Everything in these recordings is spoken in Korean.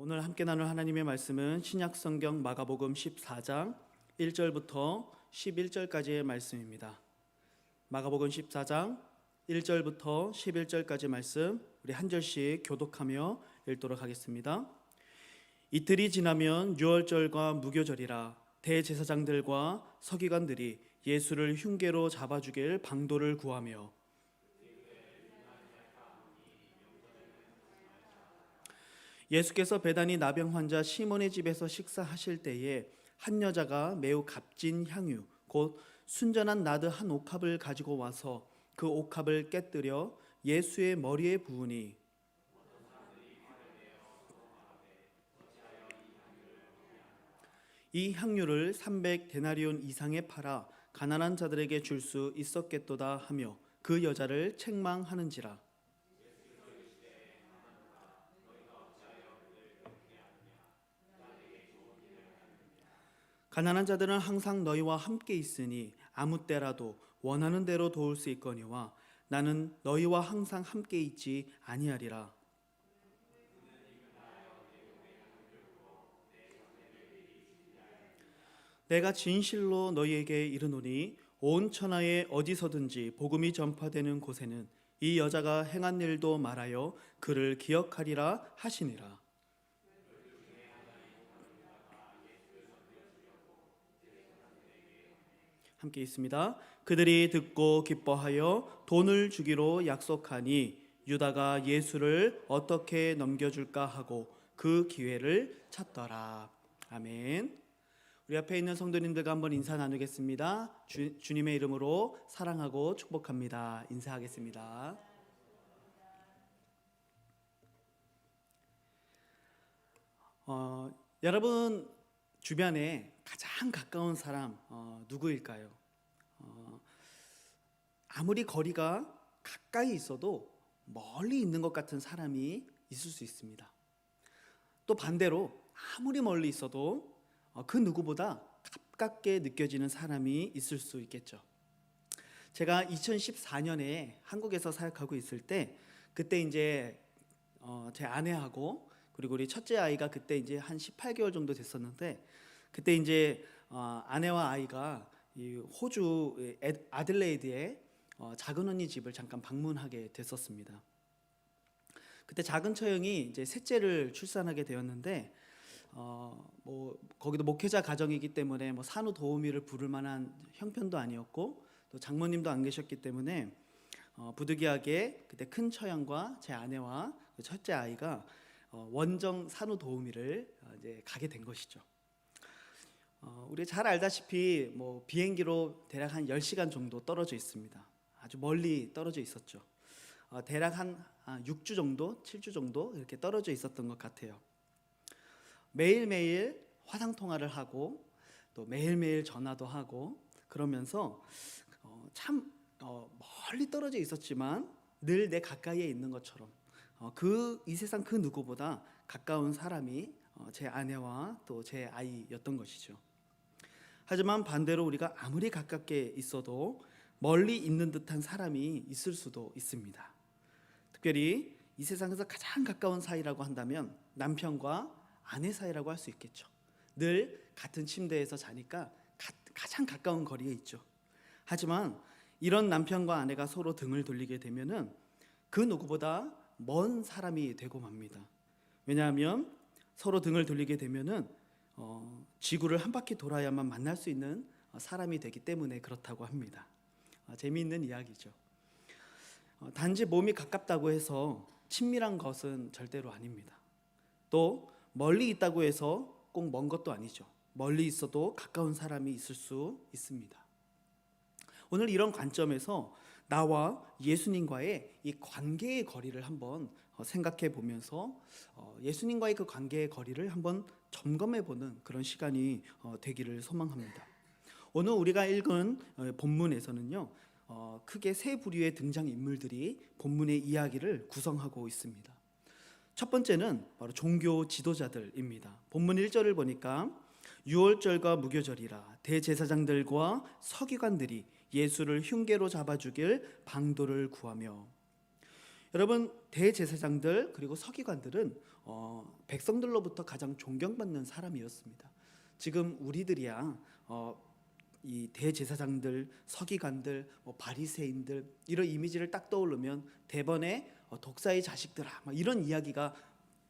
오늘 함께 나눌 하나님의 말씀은 신약성경 마가복음 14장 1절부터 11절까지의 말씀입니다. 마가복음 14장 1절부터 11절까지 말씀 우리 한 절씩 교독하며 읽도록 하겠습니다. 이틀이 지나면 유월절과 무교절이라 대제사장들과 서기관들이 예수를 흉계로 잡아 죽일 방도를 구하며 예수께서 베다니 나병 환자 시몬의 집에서 식사하실 때에 한 여자가 매우 값진 향유 곧 순전한 나드 한 옥합을 가지고 와서 그 옥합을 깨뜨려 예수의 머리에 부으니 이 향유를 300데나리온 이상에 팔아 가난한 자들에게 줄 수 있었겠도다 하며 그 여자를 책망하는지라. 가난한 자들은 항상 너희와 함께 있으니 아무 때라도 원하는 대로 도울 수 있거니와 나는 너희와 항상 함께 있지 아니하리라. 내가 진실로 너희에게 이르노니 온 천하에 어디서든지 복음이 전파되는 곳에는 이 여자가 행한 일도 말하여 그를 기억하리라 하시니라. 함께 있습니다. 그들이 듣고 기뻐하여 돈을 주기로 약속하니 유다가 예수를 어떻게 넘겨줄까 하고 그 기회를 찾더라. 아멘. 우리 앞에 있는 성도님들과 한번 인사 나누겠습니다. 주님의 이름으로 사랑하고 축복합니다. 인사하겠습니다. 여러분 주변에 가장 가까운 사람 누구일까요? 아무리 거리가 가까이 있어도 멀리 있는 것 같은 사람이 있을 수 있습니다. 또 반대로 아무리 멀리 있어도 그 누구보다 가깝게 느껴지는 사람이 있을 수 있겠죠. 제가 2014년에 한국에서 사역하고 있을 때 그때 이제 제 아내하고 그리고 우리 첫째 아이가 그때 이제 한 18개월 정도 됐었는데 그때 이제 아내와 아이가 이 호주 아들레이드에 작은 언니 집을 잠깐 방문하게 됐었습니다. 그때 작은 처형이 이제 셋째를 출산하게 되었는데 뭐 거기도 목회자 가정이기 때문에 뭐 산후도우미를 부를 만한 형편도 아니었고 또 장모님도 안 계셨기 때문에 부득이하게 그때 큰 처형과 제 아내와 첫째 아이가 원정 산후도우미를 이제 가게 된 것이죠. 우리 잘 알다시피 뭐 비행기로 대략 한 10시간 정도 떨어져 있습니다. 아주 멀리 떨어져 있었죠. 대략 한 6주 정도, 7주 정도 이렇게 떨어져 있었던 것 같아요. 매일매일 화상통화를 하고 또 매일매일 전화도 하고 그러면서 참 멀리 떨어져 있었지만 늘 내 가까이에 있는 것처럼 이 세상 그 누구보다 가까운 사람이 제 아내와 또 제 아이였던 것이죠. 하지만 반대로 우리가 아무리 가깝게 있어도 멀리 있는 듯한 사람이 있을 수도 있습니다. 특별히 이 세상에서 가장 가까운 사이라고 한다면 남편과 아내 사이라고 할 수 있겠죠. 늘 같은 침대에서 자니까 가장 가까운 거리에 있죠. 하지만 이런 남편과 아내가 서로 등을 돌리게 되면은 그 누구보다 먼 사람이 되고 맙니다. 왜냐하면 서로 등을 돌리게 되면은 지구를 한 바퀴 돌아야만 만날 수 있는 사람이 되기 때문에 그렇다고 합니다. 재미있는 이야기죠. 단지 몸이 가깝다고 해서 친밀한 것은 절대로 아닙니다. 또 멀리 있다고 해서 꼭 먼 것도 아니죠. 멀리 있어도 가까운 사람이 있을 수 있습니다. 오늘 이런 관점에서 나와 예수님과의 이 관계의 거리를 한번 생각해 보면서 예수님과의 그 관계의 거리를 한번 점검해 보는 그런 시간이 되기를 소망합니다. 오늘 우리가 읽은 본문에서는요, 크게 세 부류의 등장인물들이 본문의 이야기를 구성하고 있습니다. 첫 번째는 바로 종교 지도자들입니다. 본문 1절을 보니까 유월절과 무교절이라 대제사장들과 서기관들이 예수를 흉계로 잡아 죽일 방도를 구하며. 여러분, 대제사장들 그리고 서기관들은 백성들로부터 가장 존경받는 사람이었습니다. 지금 우리들이야 이 대제사장들, 서기관들, 바리새인들 이런 이미지를 딱 떠오르면 대번에 독사의 자식들아 이런 이야기가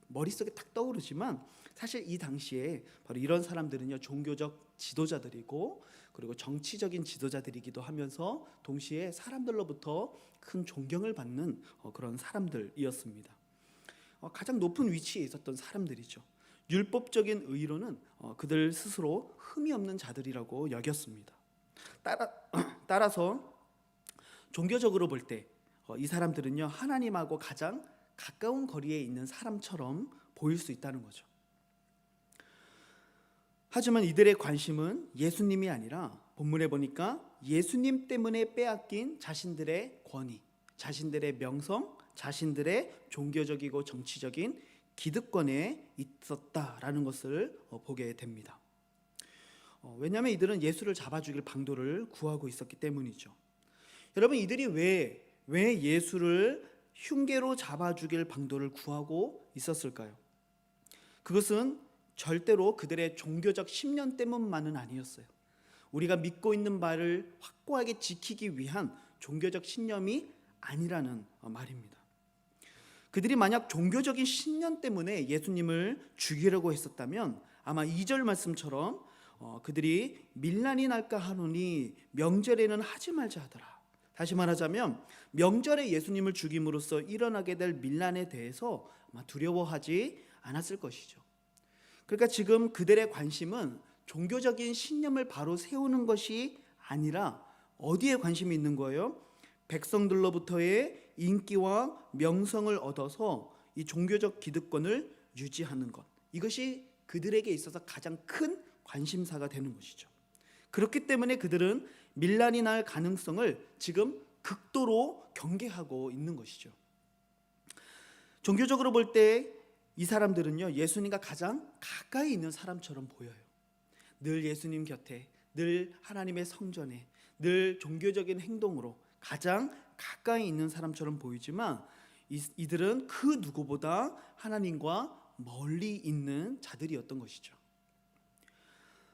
머릿속에 딱 떠오르지만 사실 이 당시에 바로 이런 사람들은요 종교적 지도자들이고 그리고 정치적인 지도자들이기도 하면서 동시에 사람들로부터 큰 존경을 받는 그런 사람들이었습니다. 가장 높은 위치에 있었던 사람들이죠. 율법적인 의로는 그들 스스로 흠이 없는 자들이라고 여겼습니다. 따라서 종교적으로 볼 때 이 사람들은요 하나님하고 가장 가까운 거리에 있는 사람처럼 보일 수 있다는 거죠. 하지만 이들의 관심은 예수님이 아니라 본문에 보니까 예수님 때문에 빼앗긴 자신들의 권위, 자신들의 명성, 자신들의 종교적이고 정치적인 기득권에 있었다라는 것을 보게 됩니다. 왜냐하면 이들은 예수를 잡아 죽일 방도를 구하고 있었기 때문이죠. 여러분, 이들이 왜 예수를 흉계로 잡아 죽일 방도를 구하고 있었을까요? 그것은 절대로 그들의 종교적 신념 때문만은 아니었어요. 우리가 믿고 있는 바를 확고하게 지키기 위한 종교적 신념이 아니라는 말입니다. 그들이 만약 종교적인 신념 때문에 예수님을 죽이려고 했었다면 아마 2절 말씀처럼 그들이 밀란이 날까 하노니 명절에는 하지 말자 하더라. 다시 말하자면 명절에 예수님을 죽임으로써 일어나게 될 밀란에 대해서 아마 두려워하지 않았을 것이죠. 그러니까 지금 그들의 관심은 종교적인 신념을 바로 세우는 것이 아니라 어디에 관심이 있는 거예요? 백성들로부터의 인기와 명성을 얻어서 이 종교적 기득권을 유지하는 것, 이것이 그들에게 있어서 가장 큰 관심사가 되는 것이죠. 그렇기 때문에 그들은 밀란이 날 가능성을 지금 극도로 경계하고 있는 것이죠. 종교적으로 볼 때 이 사람들은요 예수님과 가장 가까이 있는 사람처럼 보여요. 늘 예수님 곁에, 늘 하나님의 성전에, 늘 종교적인 행동으로 가장 가까이 있는 사람처럼 보이지만 이들은 그 누구보다 하나님과 멀리 있는 자들이었던 것이죠.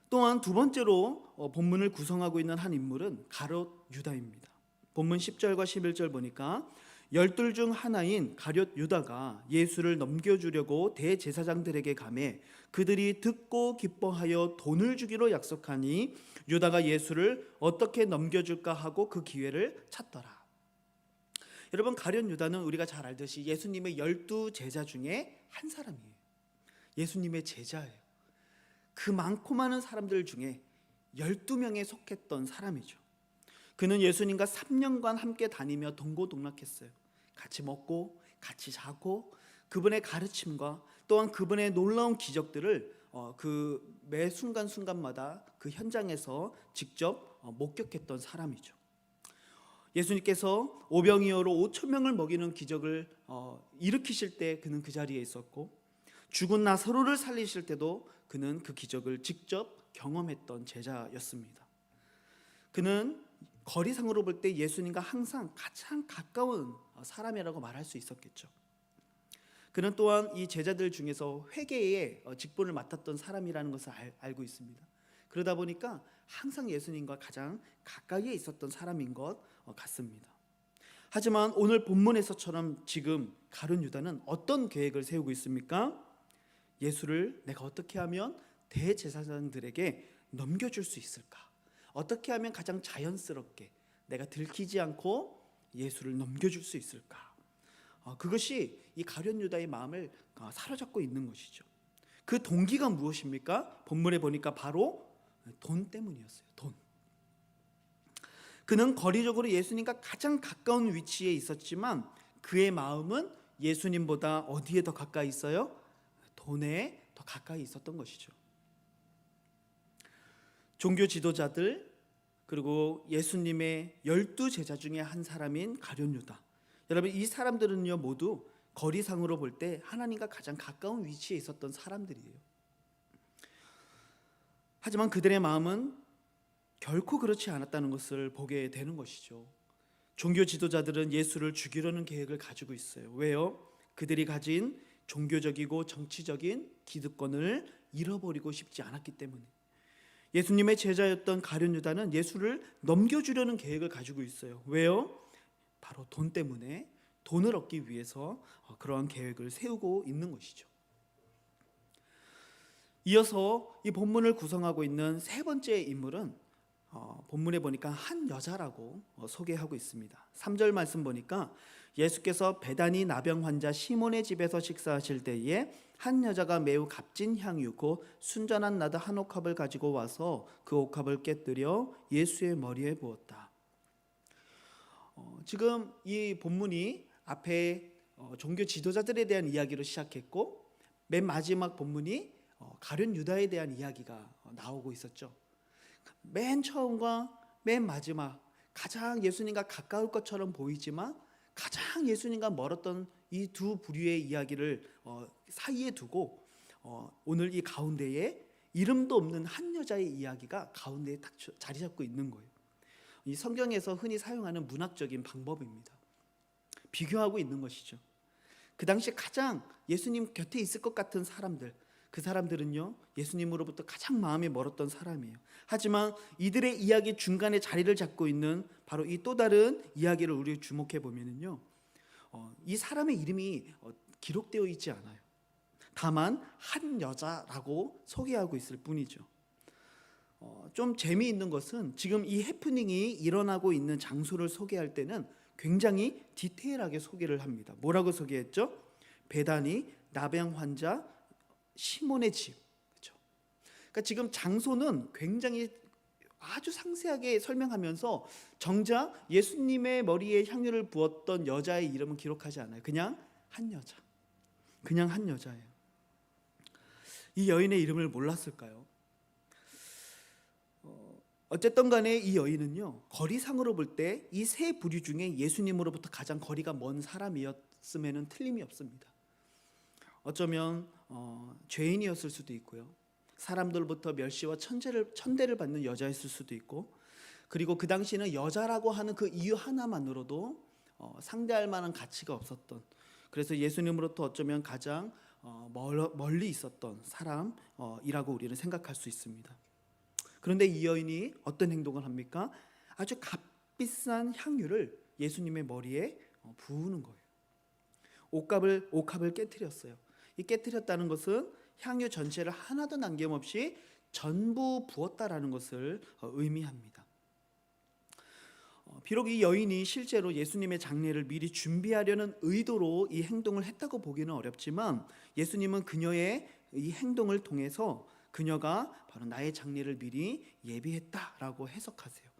또한 두 번째로 본문을 구성하고 있는 한 인물은 가룟 유다입니다. 본문 10절과 11절 보니까 열둘 중 하나인 가룟 유다가 예수를 넘겨주려고 대제사장들에게 가매 그들이 듣고 기뻐하여 돈을 주기로 약속하니 유다가 예수를 어떻게 넘겨줄까 하고 그 기회를 찾더라. 여러분, 가룟 유다는 우리가 잘 알듯이 예수님의 12 제자 중에 한 사람이에요. 예수님의 제자예요. 그 많고 많은 사람들 중에 12명에 속했던 사람이죠. 그는 예수님과 3년간 함께 다니며 동고동락했어요. 같이 먹고 같이 자고 그분의 가르침과 또한 그분의 놀라운 기적들을 그 매 순간순간마다 그 현장에서 직접 목격했던 사람이죠. 예수님께서 오병이어로 5천 명을 먹이는 기적을 일으키실 때 그는 그 자리에 있었고 죽은 나사로를 살리실 때도 그는 그 기적을 직접 경험했던 제자였습니다. 그는 거리상으로 볼 때 예수님과 항상 가장 가까운 사람이라고 말할 수 있었겠죠. 그는 또한 이 제자들 중에서 회개의 직분을 맡았던 사람이라는 것을 알고 있습니다. 그러다 보니까 항상 예수님과 가장 가까이에 있었던 사람인 것 같습니다. 하지만 오늘 본문에서처럼 지금 가룟 유다는 어떤 계획을 세우고 있습니까? 예수를 내가 어떻게 하면 대제사장들에게 넘겨줄 수 있을까? 어떻게 하면 가장 자연스럽게 내가 들키지 않고 예수를 넘겨줄 수 있을까? 그것이 이 가룟 유다의 마음을 사로잡고 있는 것이죠. 그 동기가 무엇입니까? 본문에 보니까 바로 돈 때문이었어요. 돈. 그는 거리적으로 예수님과 가장 가까운 위치에 있었지만 그의 마음은 예수님보다 어디에 더 가까이 있어요? 돈에 더 가까이 있었던 것이죠. 종교 지도자들 그리고 예수님의 12 제자 중에 한 사람인 가룟 유다. 여러분, 이 사람들은요 모두 거리상으로 볼 때 하나님과 가장 가까운 위치에 있었던 사람들이에요. 하지만 그들의 마음은 결코 그렇지 않았다는 것을 보게 되는 것이죠. 종교 지도자들은 예수를 죽이려는 계획을 가지고 있어요. 왜요? 그들이 가진 종교적이고 정치적인 기득권을 잃어버리고 싶지 않았기 때문에 예수님의 제자였던 가룟 유다는 예수를 넘겨주려는 계획을 가지고 있어요. 왜요? 바로 돈 때문에, 돈을 얻기 위해서 그러한 계획을 세우고 있는 것이죠. 이어서 이 본문을 구성하고 있는 세 번째 인물은 본문에 보니까 한 여자라고 소개하고 있습니다. 3절 말씀 보니까 예수께서 베다니 나병 환자 시몬의 집에서 식사하실 때에 한 여자가 매우 값진 향유 곧 순전한 나드 한 옥합을 가지고 와서 그 옥합을 깨뜨려 예수의 머리에 부었다. 지금 이 본문이 앞에 종교 지도자들에 대한 이야기로 시작했고 맨 마지막 본문이 가룟 유다에 대한 이야기가 나오고 있었죠. 맨 처음과 맨 마지막 가장 예수님과 가까울 것처럼 보이지만 가장 예수님과 멀었던 이 두 부류의 이야기를 사이에 두고 오늘 이 가운데에 이름도 없는 한 여자의 이야기가 가운데에 딱 자리 잡고 있는 거예요. 이 성경에서 흔히 사용하는 문학적인 방법입니다. 비교하고 있는 것이죠. 그 당시 가장 예수님 곁에 있을 것 같은 사람들, 그 사람들은요 예수님으로부터 가장 마음이 멀었던 사람이에요. 하지만 이들의 이야기 중간에 자리를 잡고 있는 바로 이 또 다른 이야기를 우리 주목해 보면은요 이 사람의 이름이 기록되어 있지 않아요. 다만 한 여자라고 소개하고 있을 뿐이죠. 좀 재미있는 것은 지금 이 해프닝이 일어나고 있는 장소를 소개할 때는 굉장히 디테일하게 소개를 합니다. 뭐라고 소개했죠? 베다니 나병 환자 시몬의 집. 그렇죠? 그러니까 지금 장소는 굉장히 아주 상세하게 설명하면서 정작 예수님의 머리에 향유를 부었던 여자의 이름은 기록하지 않아요. 그냥 한 여자. 그냥 한 여자예요. 이 여인의 이름을 몰랐을까요? 어쨌든 간에 이 여인은요 거리상으로 볼 때 이 세 부류 중에 예수님으로부터 가장 거리가 먼 사람이었음에는 틀림이 없습니다. 어쩌면 죄인이었을 수도 있고요, 사람들부터 멸시와 천대를 받는 여자였을 수도 있고, 그리고 그 당시에는 여자라고 하는 그 이유 하나만으로도 상대할 만한 가치가 없었던, 그래서 예수님으로부터 어쩌면 가장 멀리 있었던 사람이라고 우리는 생각할 수 있습니다. 그런데 이 여인이 어떤 행동을 합니까? 아주 값비싼 향유를 예수님의 머리에 부으는 거예요. 옥합을 깨뜨렸어요. 이 깨뜨렸다는 것은 향유 전체를 하나도 남김없이 전부 부었다라는 것을 의미합니다. 비록 이 여인이 실제로 예수님의 장례를 미리 준비하려는 의도로 이 행동을 했다고 보기는 어렵지만 예수님은 그녀의 이 행동을 통해서 그녀가 바로 나의 장례를 미리 예비했다라고 해석하세요.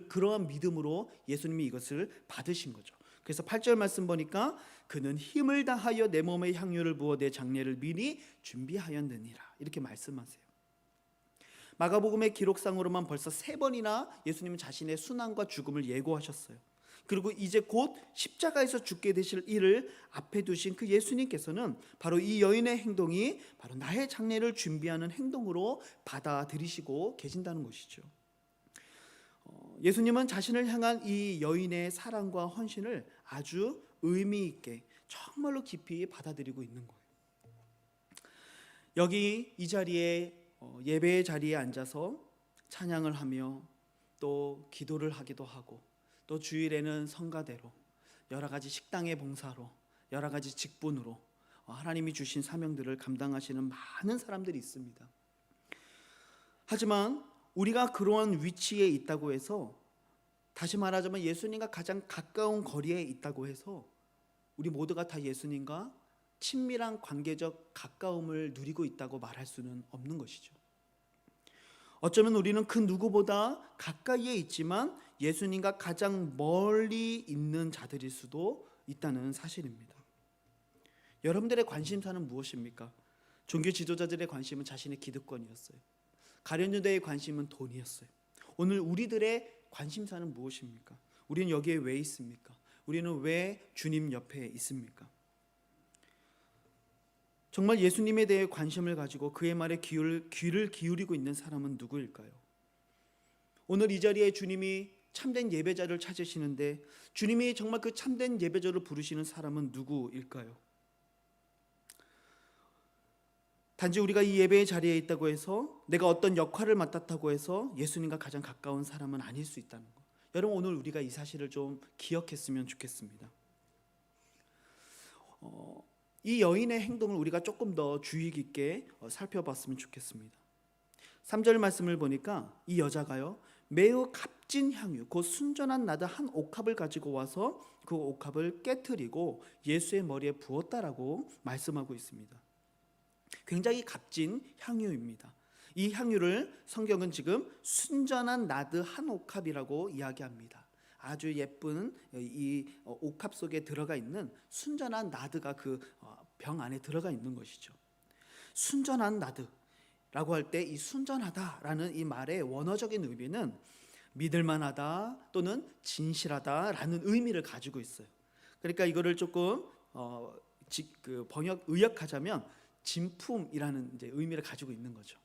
그러한 믿음으로 예수님이 이것을 받으신 거죠. 그래서 8절 말씀 보니까 그는 힘을 다하여 내 몸에 향유를 부어 내 장례를 미리 준비하였느니라 이렇게 말씀하세요. 마가복음의 기록상으로만 벌써 3번이나 예수님은 자신의 순환과 죽음을 예고하셨어요. 그리고 이제 곧 십자가에서 죽게 되실 일을 앞에 두신 그 예수님께서는 바로 이 여인의 행동이 바로 나의 장례를 준비하는 행동으로 받아들이시고 계신다는 것이죠. 예수님은 자신을 향한 이 여인의 사랑과 헌신을 아주 의미 있게 정말로 깊이 받아들이고 있는 거예요. 여기 이 자리에 예배의 자리에 앉아서 찬양을 하며 또 기도를 하기도 하고 또 주일에는 성가대로 여러 가지 식당의 봉사로 여러 가지 직분으로 하나님이 주신 사명들을 감당하시는 많은 사람들이 있습니다. 하지만 우리가 그러한 위치에 있다고 해서, 다시 말하자면 예수님과 가장 가까운 거리에 있다고 해서 우리 모두가 다 예수님과 친밀한 관계적 가까움을 누리고 있다고 말할 수는 없는 것이죠. 어쩌면 우리는 그 누구보다 가까이에 있지만 예수님과 가장 멀리 있는 자들일 수도 있다는 사실입니다. 여러분들의 관심사는 무엇입니까? 종교 지도자들의 관심은 자신의 기득권이었어요. 가룟 유다의 관심은 돈이었어요. 오늘 우리들의 관심사는 무엇입니까? 우리는 여기에 왜 있습니까? 우리는 왜 주님 옆에 있습니까? 정말 예수님에 대해 관심을 가지고 그의 말에 귀를 기울이고 있는 사람은 누구일까요? 오늘 이 자리에 주님이 참된 예배자를 찾으시는데 주님이 정말 그 참된 예배자를 부르시는 사람은 누구일까요? 단지 우리가 이 예배의 자리에 있다고 해서 내가 어떤 역할을 맡았다고 해서 예수님과 가장 가까운 사람은 아닐 수 있다는 것. 여러분, 오늘 우리가 이 사실을 좀 기억했으면 좋겠습니다. 이 여인의 행동을 우리가 조금 더 주의 깊게 살펴봤으면 좋겠습니다. 3절 말씀을 보니까 이 여자가요, 매우 값진 향유, 곧 순전한 나드 한 옥합을 가지고 와서 그 옥합을 깨트리고 예수의 머리에 부었다라고 말씀하고 있습니다. 굉장히 값진 향유입니다. 이 향유를 성경은 지금 순전한 나드 한 옥합이라고 이야기합니다. 아주 예쁜 이 옥합 속에 들어가 있는 순전한 나드가 그 병 안에 들어가 있는 것이죠. 순전한 나드라고 할 때 이 순전하다라는 이 말의 원어적인 의미는 믿을만하다 또는 진실하다라는 의미를 가지고 있어요. 그러니까 이거를 조금 번역 의역하자면 진품이라는 이제 의미를 가지고 있는 거죠.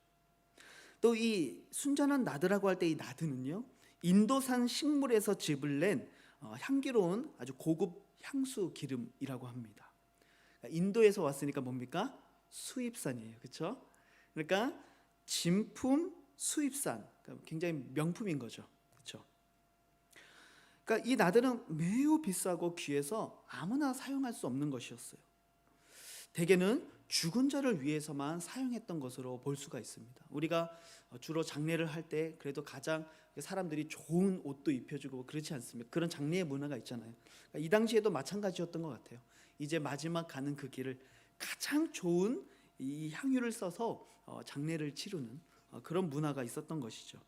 또 이 순전한 나드라고 할 때 이 나드는요, 인도산 식물에서 즙을 낸 향기로운 아주 고급 향수 기름이라고 합니다. 인도에서 왔으니까 뭡니까? 수입산이에요, 그렇죠? 그러니까 진품 수입산, 그러니까 굉장히 명품인 거죠, 그렇죠? 그러니까 이 나드는 매우 비싸고 귀해서 아무나 사용할 수 없는 것이었어요. 대개는 죽은 자를 위해서만 사용했던 것으로 볼 수가 있습니다. 우리가 주로 장례를 할 때 그래도 가장 사람들이 좋은 옷도 입혀주고 그렇지 않습니까? 그런 장례의 문화가 있잖아요. 그러니까 이 당시에도 마찬가지였던 것 같아요. 이제 마지막 가는 그 길을 가장 좋은 이 향유를 써서 장례를 치르는 그런 문화가 있었던 것이죠.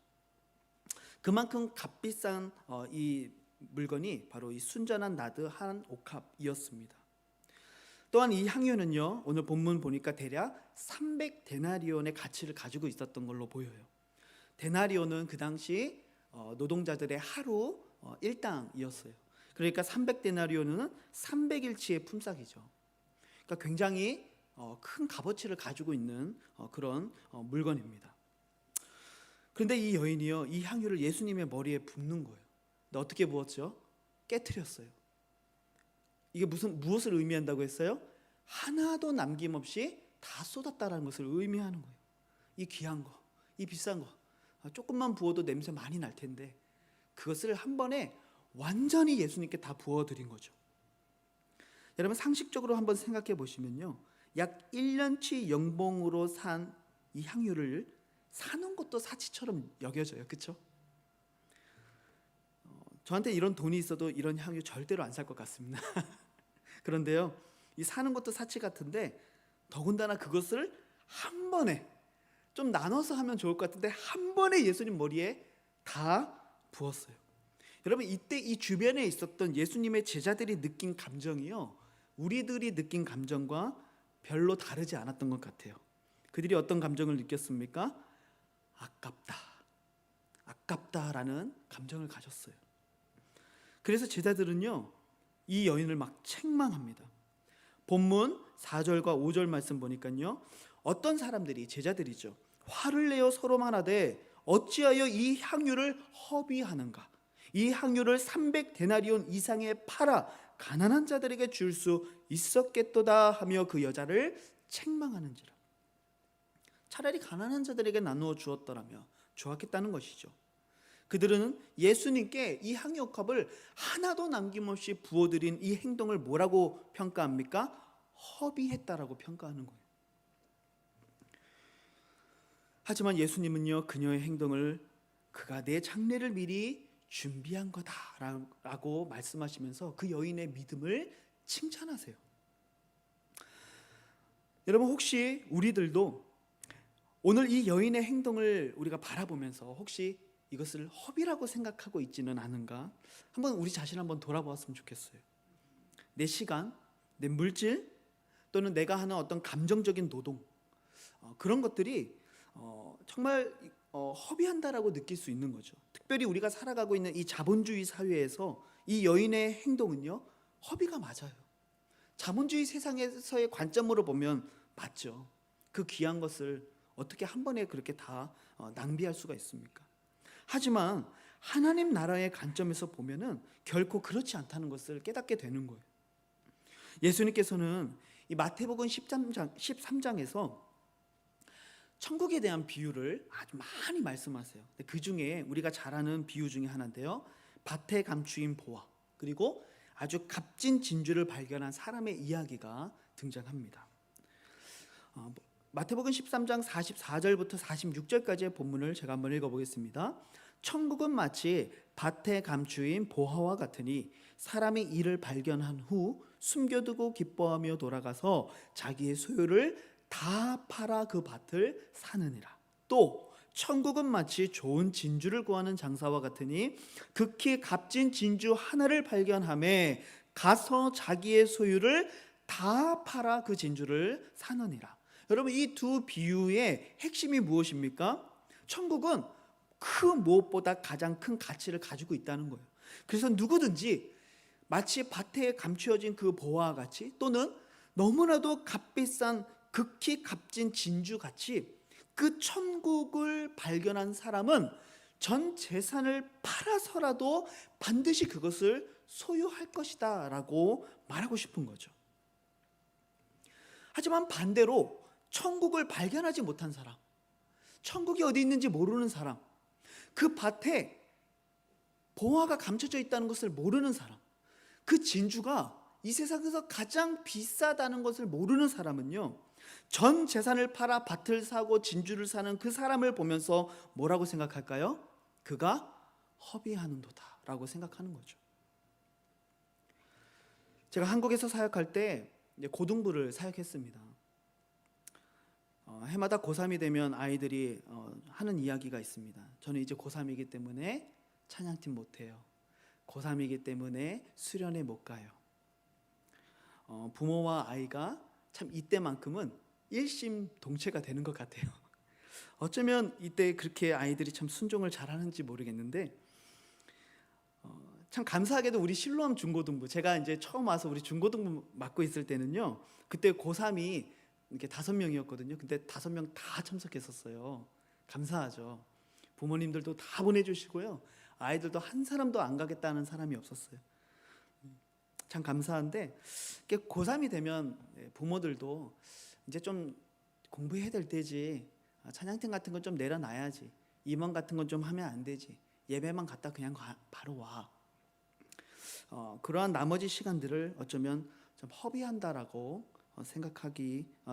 그만큼 값비싼 이 물건이 바로 이 순전한 나드 한 옥합이었습니다. 또한 이 향유는요, 오늘 본문 보니까 대략 300데나리온의 가치를 가지고 있었던 걸로 보여요. 데나리온은 그 당시 노동자들의 하루 일당이었어요. 그러니까 300데나리온은 300일치의 품삯이죠. 그러니까 굉장히 큰 값어치를 가지고 있는 그런 물건입니다. 그런데 이 여인이요, 이 향유를 예수님의 머리에 붓는 거예요. 근데 어떻게 부었죠? 깨트렸어요. 이게 무엇을 의미한다고 했어요? 하나도 남김없이 다 쏟았다라는 것을 의미하는 거예요. 이 귀한 거, 이 비싼 거, 조금만 부어도 냄새 많이 날 텐데 그것을 한 번에 완전히 예수님께 다 부어드린 거죠. 여러분, 상식적으로 한번 생각해 보시면요, 약 1년치 연봉으로 산 이 향유를 사는 것도 사치처럼 여겨져요, 그렇죠? 저한테 이런 돈이 있어도 이런 향유 절대로 안 살 것 같습니다. 그런데요, 이 사는 것도 사치 같은데 더군다나 그것을 한 번에 좀 나눠서 하면 좋을 것 같은데 한 번에 예수님 머리에 다 부었어요. 여러분, 이때 이 주변에 있었던 예수님의 제자들이 느낀 감정이요, 우리들이 느낀 감정과 별로 다르지 않았던 것 같아요. 그들이 어떤 감정을 느꼈습니까? 아깝다, 아깝다라는 감정을 가졌어요. 그래서 제자들은요, 이 여인을 막 책망합니다. 본문 4절과 5절 말씀 보니까요, 어떤 사람들이, 제자들이죠, 화를 내어 서로 말하되 어찌하여 이 향유를 허비하는가? 이 향유를 300데나리온 이상에 팔아 가난한 자들에게 줄 수 있었겠도다 하며 그 여자를 책망하는지라. 차라리 가난한 자들에게 나누어 주었더라면 좋았겠다는 것이죠. 그들은 예수님께 이 향유컵을 하나도 남김없이 부어드린 이 행동을 뭐라고 평가합니까? 허비했다라고 평가하는 거예요. 하지만 예수님은요, 그녀의 행동을 그가 내 장례를 미리 준비한 거다라고 말씀하시면서 그 여인의 믿음을 칭찬하세요. 여러분, 혹시 우리들도 오늘 이 여인의 행동을 우리가 바라보면서 혹시 이것을 허비라고 생각하고 있지는 않은가? 한번 우리 자신 한번 돌아보았으면 좋겠어요. 내 시간, 내 물질, 또는 내가 하는 어떤 감정적인 노동, 그런 것들이 정말 허비한다라고 느낄 수 있는 거죠. 특별히 우리가 살아가고 있는 이 자본주의 사회에서 이 여인의 행동은요, 허비가 맞아요. 자본주의 세상에서의 관점으로 보면 맞죠. 그 귀한 것을 어떻게 한 번에 그렇게 다 낭비할 수가 있습니까? 하지만 하나님 나라의 관점에서 보면은 결코 그렇지 않다는 것을 깨닫게 되는 거예요. 예수님께서는 이 마태복음 13장에서 천국에 대한 비유를 아주 많이 말씀하세요. 그 중에 우리가 잘 아는 비유 중에 하나인데요, 밭에 감추인 보화, 그리고 아주 값진 진주를 발견한 사람의 이야기가 등장합니다. 마태복음 13장 44절부터 46절까지의 본문을 제가 한번 읽어보겠습니다. 천국은 마치 밭에 감추인 보화와 같으니 사람이 이를 발견한 후 숨겨두고 기뻐하며 돌아가서 자기의 소유를 다 팔아 그 밭을 사느니라. 또 천국은 마치 좋은 진주를 구하는 장사와 같으니 극히 값진 진주 하나를 발견하매 가서 자기의 소유를 다 팔아 그 진주를 사느니라. 여러분, 이 두 비유의 핵심이 무엇입니까? 천국은 그 무엇보다 가장 큰 가치를 가지고 있다는 거예요. 그래서 누구든지 마치 밭에 감추어진 그 보화와 같이, 또는 너무나도 값비싼 극히 값진 진주같이 그 천국을 발견한 사람은 전 재산을 팔아서라도 반드시 그것을 소유할 것이다 라고 말하고 싶은 거죠. 하지만 반대로 천국을 발견하지 못한 사람, 천국이 어디 있는지 모르는 사람, 그 밭에 보화가 감춰져 있다는 것을 모르는 사람, 그 진주가 이 세상에서 가장 비싸다는 것을 모르는 사람은요, 전 재산을 팔아 밭을 사고 진주를 사는 그 사람을 보면서 뭐라고 생각할까요? 그가 허비하는도다 라고 생각하는 거죠. 제가 한국에서 사역할 때 고등부를 사역했습니다. 해마다 고3이 되면 아이들이 하는 이야기가 있습니다. 저는 이제 고3이기 때문에 찬양팀 못해요. 고3이기 때문에 수련회 못 가요. 부모와 아이가 참 이때만큼은 일심동체가 되는 것 같아요. 어쩌면 이때 그렇게 아이들이 참 순종을 잘하는지 모르겠는데, 참 감사하게도 우리 실로암 중고등부, 제가 이제 처음 와서 우리 중고등부 맡고 있을 때는요, 그때 고3이 이렇게 5명이었거든요. 근데 5명 다 참석했었어요. 감사하죠. 부모님들도 다 보내주시고요, 아이들도 한 사람도 안 가겠다는 사람이 없었어요. 참 감사한데, 고3이 되면 부모들도 이제 좀 공부해야 될 때지, 찬양팀 같은 건 좀 내려놔야지, 임원 같은 건 좀 하면 안 되지, 예배만 갔다 그냥 바로 와. 그러한 나머지 시간들을 어쩌면 좀 허비한다라고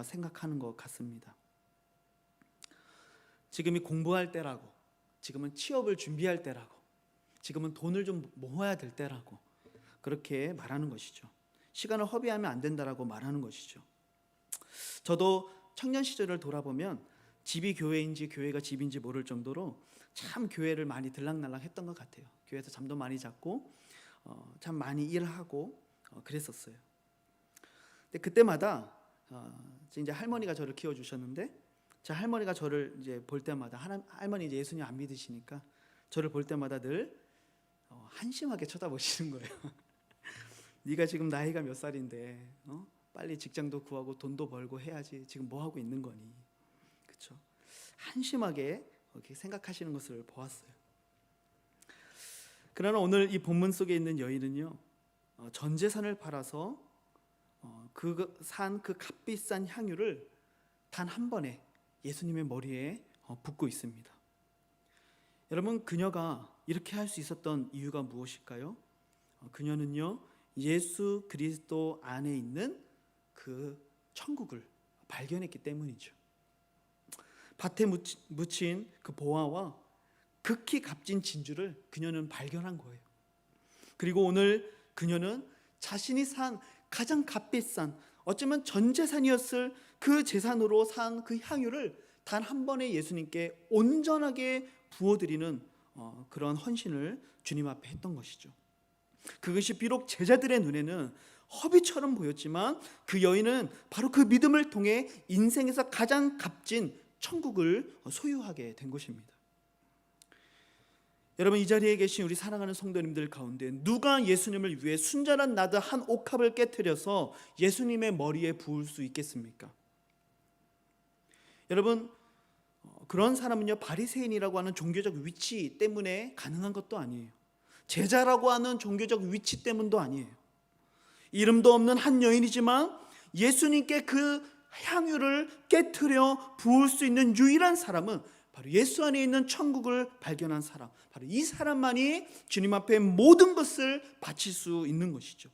생각하는 것 같습니다. 지금이 공부할 때라고, 지금은 취업을 준비할 때라고, 지금은 돈을 좀 모아야 될 때라고 그렇게 말하는 것이죠. 시간을 허비하면 안 된다라고 말하는 것이죠. 저도 청년 시절을 돌아보면 집이 교회인지 교회가 집인지 모를 정도로 참 교회를 많이 들락날락 했던 것 같아요. 교회에서 잠도 많이 잤고 참 많이 일하고 그랬었어요. 근데 그때마다 이제 할머니가 저를 키워주셨는데, 제 할머니가 저를 이제 볼 때마다, 할머니 이제 예수님 안 믿으시니까 저를 볼 때마다 늘 한심하게 쳐다보시는 거예요. 네가 지금 나이가 몇 살인데 빨리 직장도 구하고 돈도 벌고 해야지 지금 뭐 하고 있는 거니? 그렇죠? 한심하게 이렇게 생각하시는 것을 보았어요. 그러나 오늘 이 본문 속에 있는 여인은요, 전 재산을 팔아서 산 그 값비싼 향유를 단 한 번에 예수님의 머리에 붓고 있습니다. 여러분, 그녀가 이렇게 할 수 있었던 이유가 무엇일까요? 그녀는요, 예수 그리스도 안에 있는 그 천국을 발견했기 때문이죠. 밭에 묻힌 그 보화와 극히 값진 진주를 그녀는 발견한 거예요. 그리고 오늘 그녀는 자신이 산 가장 값비싼, 어쩌면 전 재산이었을 그 재산으로 산 그 향유를 단 한 번에 예수님께 온전하게 부어드리는 그런 헌신을 주님 앞에 했던 것이죠. 그것이 비록 제자들의 눈에는 허비처럼 보였지만 그 여인은 바로 그 믿음을 통해 인생에서 가장 값진 천국을 소유하게 된 것입니다. 여러분, 이 자리에 계신 우리 사랑하는 성도님들 가운데 누가 예수님을 위해 순전한 나드 한 옥합을 깨트려서 예수님의 머리에 부을 수 있겠습니까? 여러분, 그런 사람은요, 바리새인이라고 하는 종교적 위치 때문에 가능한 것도 아니에요. 제자라고 하는 종교적 위치 때문도 아니에요. 이름도 없는 한 여인이지만 예수님께 그 향유를 깨트려 부을 수 있는 유일한 사람은 바로 예수 안에 있는 천국을 발견한 사람, 바로 이 사람만이 주님 앞에 모든 것을 바칠 수 있는 것이죠.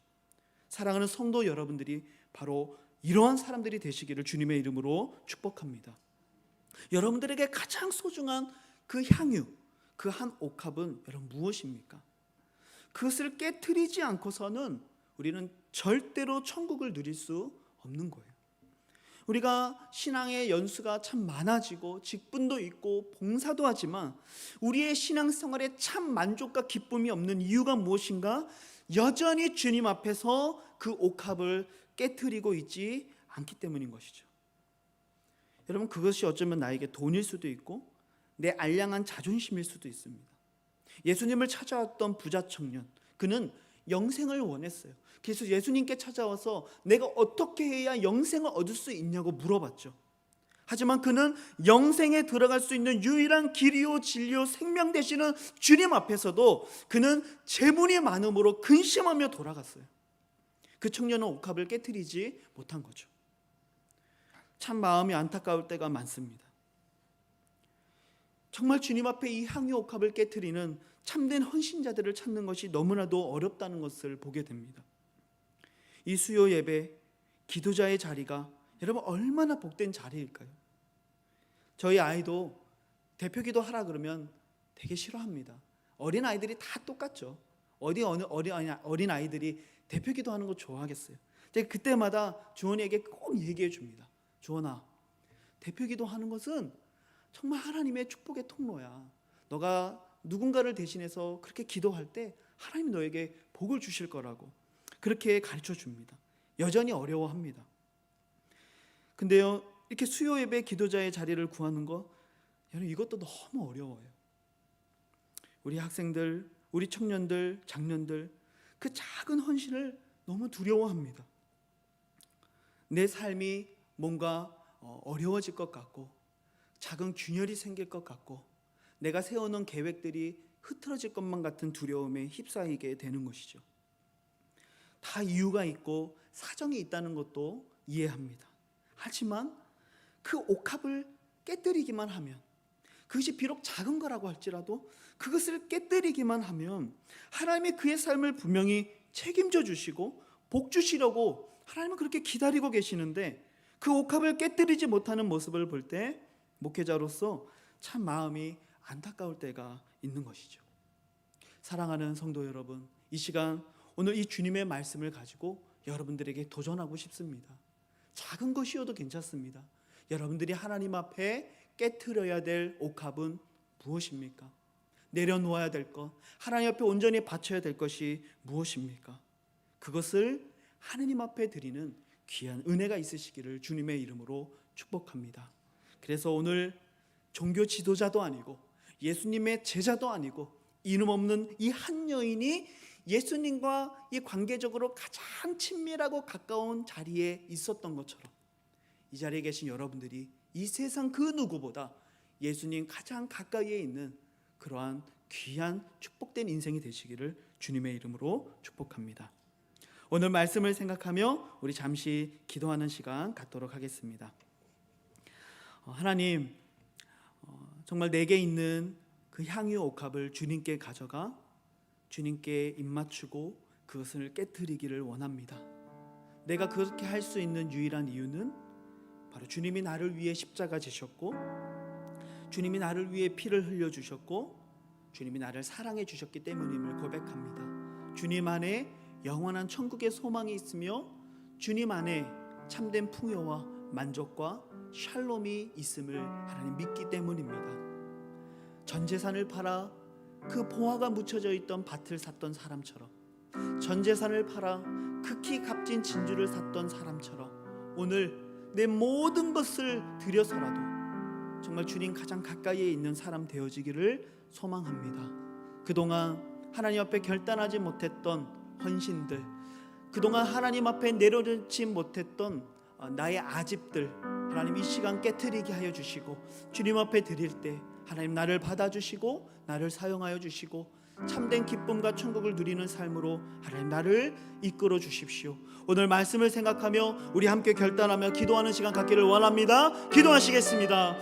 사랑하는 성도 여러분들이 바로 이러한 사람들이 되시기를 주님의 이름으로 축복합니다. 여러분들에게 가장 소중한 그 향유, 그 한 옥합은 여러분 무엇입니까? 그것을 깨트리지 않고서는 우리는 절대로 천국을 누릴 수 없는 거예요. 우리가 신앙의 연수가 참 많아지고 직분도 있고 봉사도 하지만 우리의 신앙생활에 참 만족과 기쁨이 없는 이유가 무엇인가? 여전히 주님 앞에서 그 옥합을 깨트리고 있지 않기 때문인 것이죠. 여러분, 그것이 어쩌면 나에게 돈일 수도 있고 내 알량한 자존심일 수도 있습니다. 예수님을 찾아왔던 부자 청년, 그는 영생을 원했어요. 그래서 예수님께 찾아와서 내가 어떻게 해야 영생을 얻을 수 있냐고 물어봤죠. 하지만 그는 영생에 들어갈 수 있는 유일한 길이요 진리요 생명 되시는 주님 앞에서도 그는 재물이 많음으로 근심하며 돌아갔어요. 그 청년은 옥합을 깨트리지 못한 거죠. 참 마음이 안타까울 때가 많습니다. 정말 주님 앞에 이 향유 옥합을 깨트리는 참된 헌신자들을 찾는 것이 너무나도 어렵다는 것을 보게 됩니다. 이 수요 예배, 기도자의 자리가 여러분 얼마나 복된 자리일까요? 저희 아이도 대표기도 하라 그러면 되게 싫어합니다. 어린 아이들이 다 똑같죠. 어린 아이들이 대표기도 하는 거 좋아하겠어요. 그때마다 주원이에게 꼭 얘기해 줍니다. 주원아, 대표기도 하는 것은 정말 하나님의 축복의 통로야. 너가 누군가를 대신해서 그렇게 기도할 때 하나님 너에게 복을 주실 거라고 그렇게 가르쳐 줍니다. 여전히 어려워합니다. 근데요, 이렇게 수요 예배 기도자의 자리를 구하는 거, 여러분 이것도 너무 어려워요. 우리 학생들, 우리 청년들, 장년들 그 작은 헌신을 너무 두려워합니다. 내 삶이 뭔가 어려워질 것 같고 작은 균열이 생길 것 같고 내가 세워놓은 계획들이 흐트러질 것만 같은 두려움에 휩싸이게 되는 것이죠. 다 이유가 있고 사정이 있다는 것도 이해합니다. 하지만 그 옥합을 깨뜨리기만 하면, 그것이 비록 작은 거라고 할지라도 그것을 깨뜨리기만 하면 하나님이 그의 삶을 분명히 책임져 주시고 복 주시려고 하나님은 그렇게 기다리고 계시는데, 그 옥합을 깨뜨리지 못하는 모습을 볼 때 목회자로서 참 마음이 안타까울 때가 있는 것이죠. 사랑하는 성도 여러분, 이 시간 오늘 이 주님의 말씀을 가지고 여러분들에게 도전하고 싶습니다. 작은 것이어도 괜찮습니다. 여러분들이 하나님 앞에 깨트려야 될 옥합은 무엇입니까? 내려놓아야 될 것, 하나님 앞에 온전히 바쳐야 될 것이 무엇입니까? 그것을 하나님 앞에 드리는 귀한 은혜가 있으시기를 주님의 이름으로 축복합니다. 그래서 오늘 종교 지도자도 아니고 예수님의 제자도 아니고 이름 없는 이 한 여인이 예수님과 이 관계적으로 가장 친밀하고 가까운 자리에 있었던 것처럼 이 자리에 계신 여러분들이 이 세상 그 누구보다 예수님 가장 가까이에 있는 그러한 귀한 축복된 인생이 되시기를 주님의 이름으로 축복합니다. 오늘 말씀을 생각하며 우리 잠시 기도하는 시간 갖도록 하겠습니다. 하나님, 정말 내게 있는 그 향유 옥합을 주님께 가져가 주님께 입맞추고 그것을 깨트리기를 원합니다. 내가 그렇게 할 수 있는 유일한 이유는 바로 주님이 나를 위해 십자가 지셨고 주님이 나를 위해 피를 흘려주셨고 주님이 나를 사랑해 주셨기 때문임을 고백합니다. 주님 안에 영원한 천국의 소망이 있으며 주님 안에 참된 풍요와 만족과 샬롬이 있음을 하나님 믿기 때문입니다. 전 재산을 팔아 그 보화가 묻혀져 있던 밭을 샀던 사람처럼, 전 재산을 팔아 극히 값진 진주를 샀던 사람처럼 오늘 내 모든 것을 들여서라도 정말 주님 가장 가까이에 있는 사람 되어지기를 소망합니다. 그동안 하나님 앞에 결단하지 못했던 헌신들, 그동안 하나님 앞에 내려놓지 못했던 나의 아집들, 하나님 이 시간 깨트리게 하여 주시고 주님 앞에 드릴 때 하나님 나를 받아주시고 나를 사용하여 주시고 참된 기쁨과 천국을 누리는 삶으로 하나님 나를 이끌어 주십시오. 오늘 말씀을 생각하며 우리 함께 결단하며 기도하는 시간 갖기를 원합니다. 기도하시겠습니다.